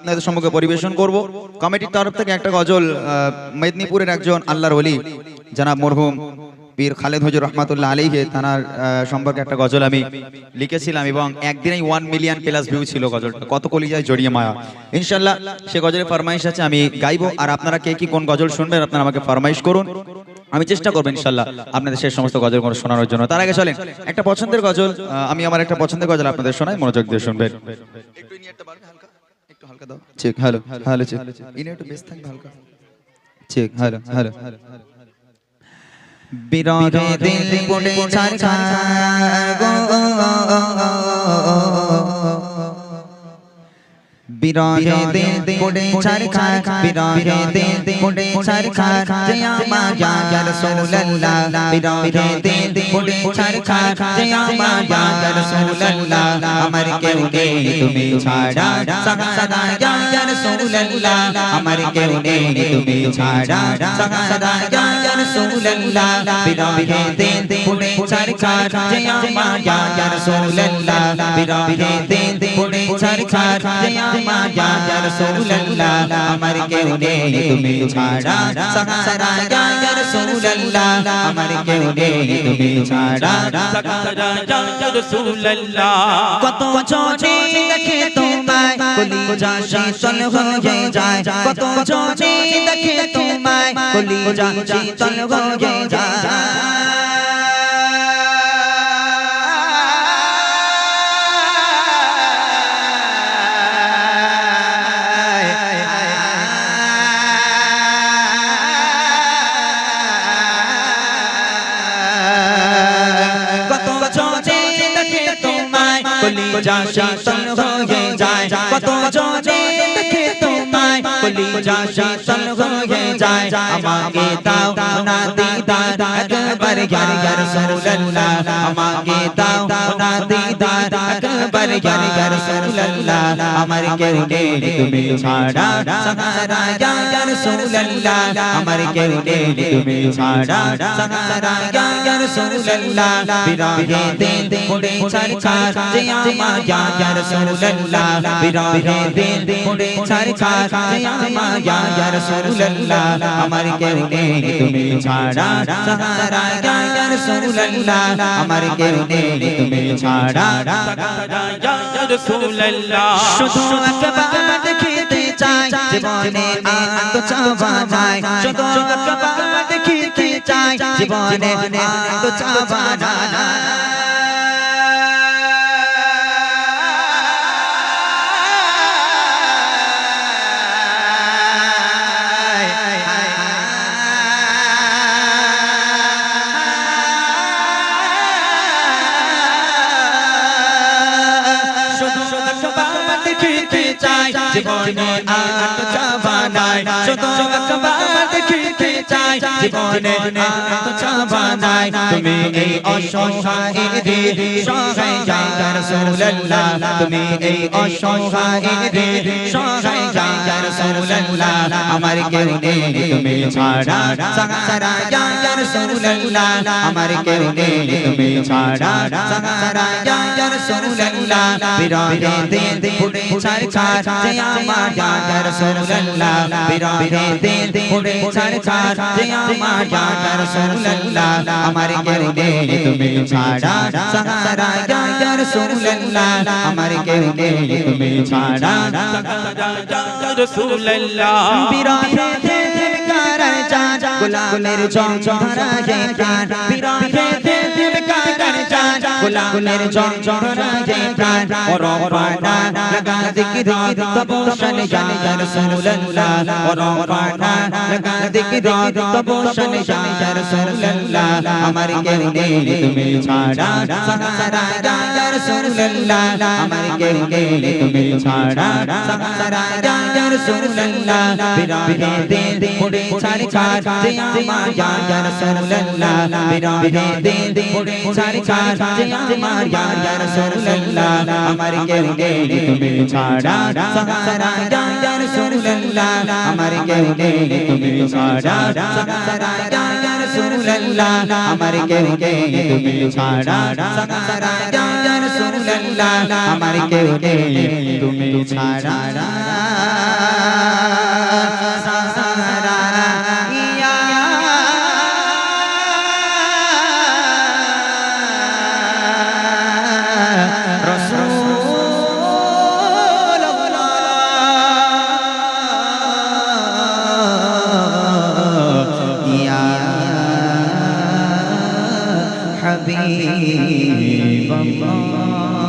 আপনাদের সম্মুখে পরিবেশন করব। কমিটির তরফ থেকে একটা গজল মেদিনীপুরের একজন আল্লাহর ওলি জনাব মরহুম পীর খালেদ হুজুর রহমাতুল্লাহ আলাইহি তানার সম্পর্কে একটা গজল আমি লিখেছিলাম এবং একদিনেই 1 মিলিয়ন প্লাস ভিউ ছিল গজলটা। কত কলিজায় জড়িয়ে মায়া। ইনশাআল্লাহ সে গজলের ফরমাইশ আছে, আমি গাইবো। আর আপনারা কে কি কোন গজল শুনবেন আপনারা আমাকে ফরমাইশ করুন, আমি চেষ্টা করব ইনশাআল্লাহ আপনাদের সেই সমস্ত গজলগুলো শোনানোর জন্য। তার আগে চলেন একটা পছন্দের গজল, আমি আমার একটা পছন্দের গজল আপনাদের শোনাই, মনোযোগ দিয়ে শুনবেন। একটু ইনিয়ারটা বাড়বে হালকা, একটু হালকা দাও। ঠিক, হ্যালো হ্যালো, ঠিক ইনি একটু বেশ থাকবে হালকা। ঠিক, হ্যালো হ্যালো। বিরহে দিল পড়ে ছারখার গো, বিরহে দিল পড়ে ছারখার, বিরহে দিল পড়ে ছারখার, জয় আমার ইয়া রাসূলুল্লাহ। বিরহে দিল পড়ে ছারখার, জয় আমার ইয়া রাসূলুল্লাহ। আমার কেউ নেই তুমি ছাড়া সাহারা ইয়া রাসূলুল্লাহ। আমার কেউ নেই তুমি ছাড়া সাহারা ইয়া রাসূলুল্লাহ। বিরহে দিল পড়ে ছারখার, জয় আমার ইয়া রাসূলুল্লাহ। বিরহে দিল পড়ে ছারখার, জয় আমার ইয়া রাসূলুল্লাহ। আমার কেউ নেই তুমি ছাড়া সাহারা ইয়া রাসূলুল্লাহ। আমার কেউ নেই তুমি ছাড়া সাহারা ইয়া রাসূলুল্লাহ। কত জনে দেখে তোমায় কলিজা শীতল হয়ে যায়, কত জনে দেখে তোমায় কলিজা শীতল হয়ে যায়। কলিজা শীতল হয়ে যায়, কত জনে দেখে তোমায় কলিজা শীতল হয়ে যায়। আমাকে দাও না দিদার একবার ইয়া রাসূলুল্লাহ। আমাকে দাও না দিদার একবার ইয়া রাসূলুল্লাহ। আমার কেউ নেই তুমি ছাড়া সাহারা ইয়া রাসূলুল্লাহ। আমার কেউ নেই তুমি ছাড়া সাহারা ইয়া রাসূলুল্লাহ। বিরহে দিল পড়ে ছারখার, জয় আমার ইয়া রাসূলুল্লাহ। বিরহে দিল পড়ে ছারখার, জয় আমার ইয়া রাসূলুল্লাহ। আমার কেউ নেই তুমি ছাড়া সাহারা ইয়া রাসূলুল্লাহ। আমার কেউ নেই তুমি ছাড়া সাহারা ইয়া রাসূলুল্লাহ। শুধু একবার দেখিতে চাই জীবনে আর তো চাওয়া নাই, শুধু একবার দেখিতে চাই জীবনে আর তো চাওয়া নাই। জীবনে আর তো চাওয়া নাই, শুধু একবার দেখিতে চাই জীবনে আর তো চাওয়া নাই। তুমি এই অসহায়ের সহায় ইয়া রাসূলুল্লাহ। তুমি এই অসহায়ের সহায় ইয়া রাসূলুল্লাহ। আমার কেউ নেই তুমি ছাড়া সাহারা ইয়া রাসূলুল্লাহ। আমার কেউ নেই তুমি ছাড়া সাহারা ইয়া রাসূলুল্লাহ। বিরহে দিল পড়ে ছারখার, জয় আমার ইয়া রাসূলুল্লাহ। বিরহে দিল পড়ে ছারখার, জয় আমার ইয়া রাসূলুল্লাহ। আমার কেউ নেই তুমি ছাড়া সাহারা ইয়া রাসূলুল্লাহ। আমার কেউ নেই তুমি ছাড়া সাহারা ইয়া রাসূলুল্লাহ। বিরহে দিল কারার জান গোলামের জন ধরায়ে প্রাণ, বিরহে দিল কারার জান গোলামের জন ধরায়ে প্রাণ। ওর পানা লাগা জিকির তবশন ইয়া রাসূলুল্লাহ। ওর পানা লাগা জিকির তবশন ইয়া রাসূলুল্লাহ। আমার কেউ নেই তুমি ছাড়া সাহারা ইয়া রাসূলুল্লাহ। আমার কেউ নেই তুমি ছাড়া সাহারা ইয়া রাসূলুল্লাহ। বিরহে দিল পড়ে ছারখার, জয় আমার ইয়া রাসূলুল্লাহ। বিরহে দিল পড়ে ছারখার, জয় আমার ইয়া রাসূলুল্লাহ। আমার কেউ নেই তুমি ছাড়া সাহারা ইয়া রাসূলুল্লাহ। আমার কেউ নেই তুমি ছাড়া সাহারা ইয়া রাসূলুল্লাহ। আমার কেউ নেই তুমি ছাড়া সাহারা ইয়া রাসূলুল্লাহ। আমার কেউ নেই তুমি ছাড়া হাবিবাল্লাহ